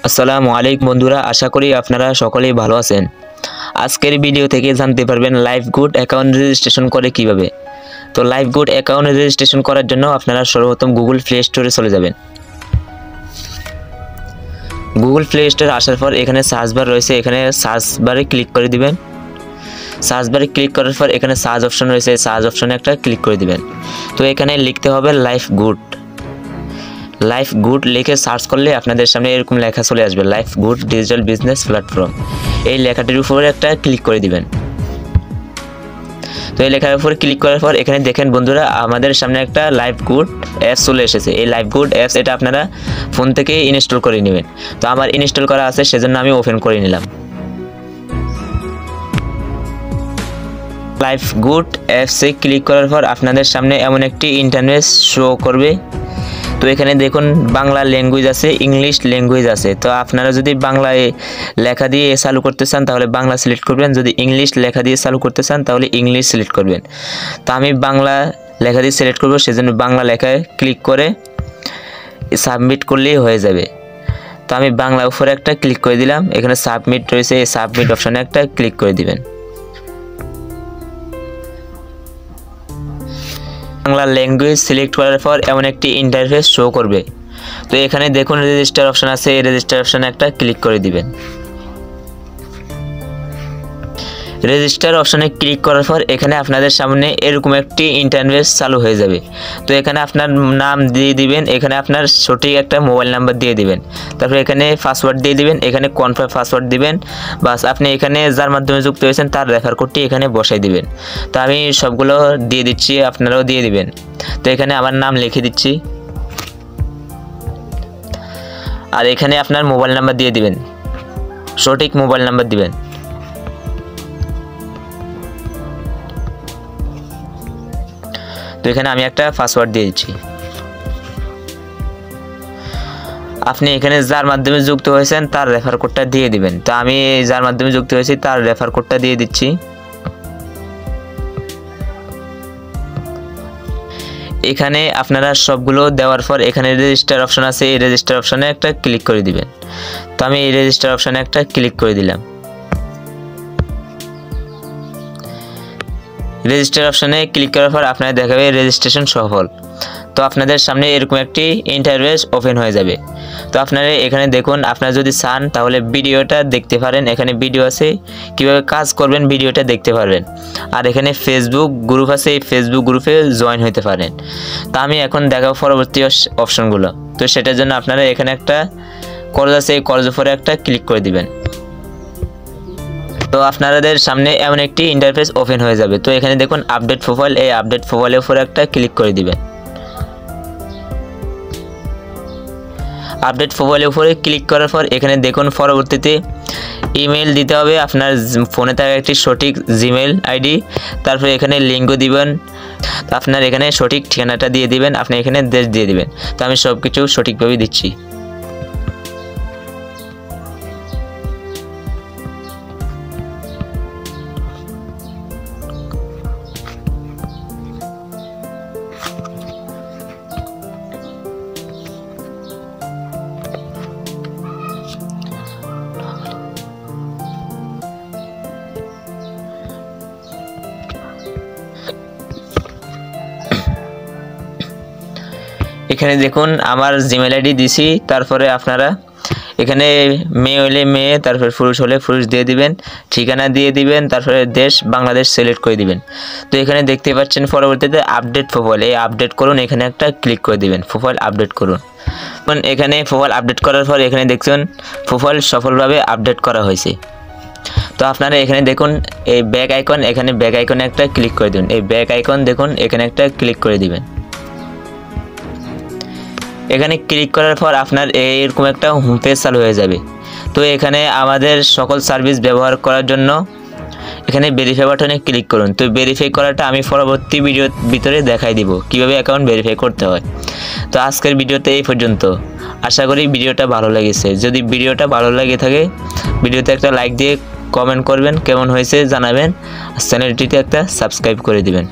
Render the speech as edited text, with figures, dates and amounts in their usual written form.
আসসালামু আলাইকুম বন্ধুরা, আশা করি আপনারা সকলেই ভালো আছেন। আজকের ভিডিও থেকে জানতে পারবেন লাইভগুড অ্যাকাউন্ট রেজিস্ট্রেশন করে কিভাবে। তো লাইভগুড অ্যাকাউন্ট রেজিস্ট্রেশন করার জন্য আপনারা সর্বপ্রথম গুগল প্লে স্টোরে চলে যাবেন। গুগল প্লে স্টোরে আসার পর এখানে সার্চ বার রয়েছে, এখানে সার্চ বারে ক্লিক করে দিবেন। সার্চ বারে ক্লিক করার পর এখানে সার্চ অপশন রয়েছে, সার্চ অপশনে একটা ক্লিক করে দিবেন। তো এখানে লিখতে হবে লাইভগুড লিখে সার্চ করলে আপনাদের সামনে এরকম লেখা চলে আসবে, লাইভগুড ডিজিটাল বিজনেস প্ল্যাটফর্ম। এই লেখাটির উপরে একটা ক্লিক করে দিবেন। তো এই লেখার উপর ক্লিক করার পর এখানে দেখেন বন্ধুরা, আমাদের সামনে একটা লাইভগুড অ্যাপস চলে এসেছে। এই লাইভগুড অ্যাপস এটা আপনারা ফোন থেকে ইনস্টল করে নেবেন। তো আমার ইনস্টল করা আছে, সেজন্য আমি ওপেন করে নিলাম। লাইভগুড অ্যাপসে ক্লিক করার পর আপনাদের সামনে এমন একটি ইন্টারফেস শো করবে। তো এখানে দেখুন বাংলা ল্যাঙ্গুয়েজ আছে, ইংলিশ ল্যাঙ্গুয়েজ আছে। তো আপনারা যদি বাংলায় লেখা দিয়ে চালু করতে চান তাহলে বাংলা সিলেক্ট করবেন, যদি ইংলিশ লেখা দিয়ে চালু করতে চান তাহলে ইংলিশ সিলেক্ট করবেন। তো আমি বাংলা লেখা দিয়ে সিলেক্ট করব, সেজন্য বাংলা লেখায় ক্লিক করে সাবমিট করলেই হয়ে যাবে। তো আমি বাংলা উপরে একটা ক্লিক করে দিলাম, এখানে সাবমিট রয়েছে, এই সাবমিট অপশানে একটা ক্লিক করে দিবেন। বাংলা ল্যাঙ্গুয়েজ সিলেক্ট করার পর এমন একটি ইন্টারফেস শো করবে। তো এখানে দেখুন রেজিস্টার অপশন আছে, এই রেজিস্টার অপশানে একটা ক্লিক করে দিবেন। রেজিস্টার অপশানে ক্লিক করার পর এখানে আপনাদের সামনে এরকম একটি ইন্টারফেস চালু হয়ে যাবে। তো এখানে আপনার নাম দিয়ে দিবেন, এখানে আপনার সঠিক একটা মোবাইল নাম্বার দিয়ে দিবেন, তারপর এখানে পাসওয়ার্ড দিয়ে দিবেন, এখানে কনফার্ম পাসওয়ার্ড দিবেন। বাস আপনি এখানে যার মাধ্যমে যুক্ত হয়েছেন তার রেফার কোডটি এখানে বসাই দিবেন। তো আমি সবগুলো দিয়ে দিচ্ছি, আপনারাও দিয়ে দিবেন। তো এখানে আমার নাম লিখে দিচ্ছি, আর এখানে আপনার মোবাইল নাম্বার দিয়ে দিবেন, সঠিক মোবাইল নাম্বার দিবেন। তো এখানে আমি একটা পাসওয়ার্ড দিয়ে দিচ্ছি। আপনি এখানে যার মাধ্যমে যুক্ত হয়েছেন তার রেফার কোডটা দিয়ে দিবেন। তো আমি যার মাধ্যমে যুক্ত হয়েছি তার রেফার কোডটা দিয়ে দিচ্ছি। এখানে আপনারা সবগুলো দেওয়ার পর এখানে রেজিস্টার অপশন আছে, এই রেজিস্টার অপশানে একটা ক্লিক করে দিবেন। তো আমি এই রেজিস্টার অপশানে একটা ক্লিক করে দিলাম। রেজিস্টার অপশানে ক্লিক করার পর আপনারা দেখাবে রেজিস্ট্রেশন সফল। তো আপনাদের সামনে এরকম একটি ইন্টারফেস ওপেন হয়ে যাবে। তো আপনারা এখানে দেখুন, আপনারা যদি চান তাহলে ভিডিওটা দেখতে পারেন, এখানে ভিডিও আছে, কিভাবে কাজ করবেন ভিডিওটা দেখতে পারবেন। আর এখানে ফেসবুক গ্রুপ আছে, এই ফেসবুক গ্রুপে জয়েন হতে পারেন। তো আমি এখন দেখাবো পরবর্তী অপশনগুলো। তো সেটার জন্য আপনারা এখানে একটা কলেজ আছে, এই কলেজ উপরে একটা ক্লিক করে দিবেন। তো আপনাদের সামনে এমন একটি ইন্টারফেস ওপেন হয়ে যাবে। তো এখানে দেখুন আপডেট প্রোফাইল, এই আপডেট প্রোফাইলের উপরে একটা ক্লিক করে দিবেন। আপডেট প্রোফাইলের উপরে ক্লিক করার পর এখানে দেখুন পরবর্তীতে ইমেল দিতে হবে, আপনার ফোনে থাকা একটি সঠিক জিমেল আইডি, তারপরে এখানে লিঙ্কও দিবেন। তো আপনার এখানে সঠিক ঠিকানাটা দিয়ে দিবেন, আপনি এখানে দেশ দিয়ে দিবেন। তো আমি সব কিছু সঠিকভাবে দিচ্ছি। এখানে দেখুন আমার জিমেল আইডি দিছি, তারপরে আপনারা এখানে মেয়ে হলে মেয়ে, তারপরে পুরুষ হলে পুরুষ দিয়ে দিবেন, ঠিকানা দিয়ে দিবেন, তারপরে দেশ বাংলাদেশ সিলেক্ট করে দিবেন। তো এখানে দেখতে পাচ্ছেন পরবর্তীতে আপডেট প্রোফাইল, এই আপডেট করুন, এখানে একটা ক্লিক করে দিবেন, প্রোফাইল আপডেট করুন। এখানে প্রোফাইল আপডেট করার পর এখানে দেখছেন প্রোফাইল সফলভাবে আপডেট করা হয়েছে। তো আপনারা এখানে দেখুন এই ব্যাক আইকন, এখানে ব্যাক আইকনে একটা ক্লিক করে দিন, এই ব্যাক আইকন দেখুন এখানে একটা ক্লিক করে দিবেন। এখানে ক্লিক করার পর আপনার এরকম একটা হোম পেজ চালু হয়ে যাবে। তো এখানে আমাদের সকল সার্ভিস ব্যবহার করার জন্য এখানে ভেরিফাই বাটনে ক্লিক করুন। তো ভেরিফাই করাটা আমি পরবর্তী ভিডিওর ভিতরে দেখাই দিব কিভাবে অ্যাকাউন্ট ভেরিফাই করতে হয়। তো আজকের ভিডিওতে এই পর্যন্ত। আশা করি ভিডিওটা ভালো লেগেছে। যদি ভিডিওটা ভালো লেগে থাকে ভিডিওতে একটা লাইক দিয়ে কমেন্ট করবেন, কেমন হয়েছে জানাবেন, চ্যানেলটিতে একটা সাবস্ক্রাইব করে দিবেন।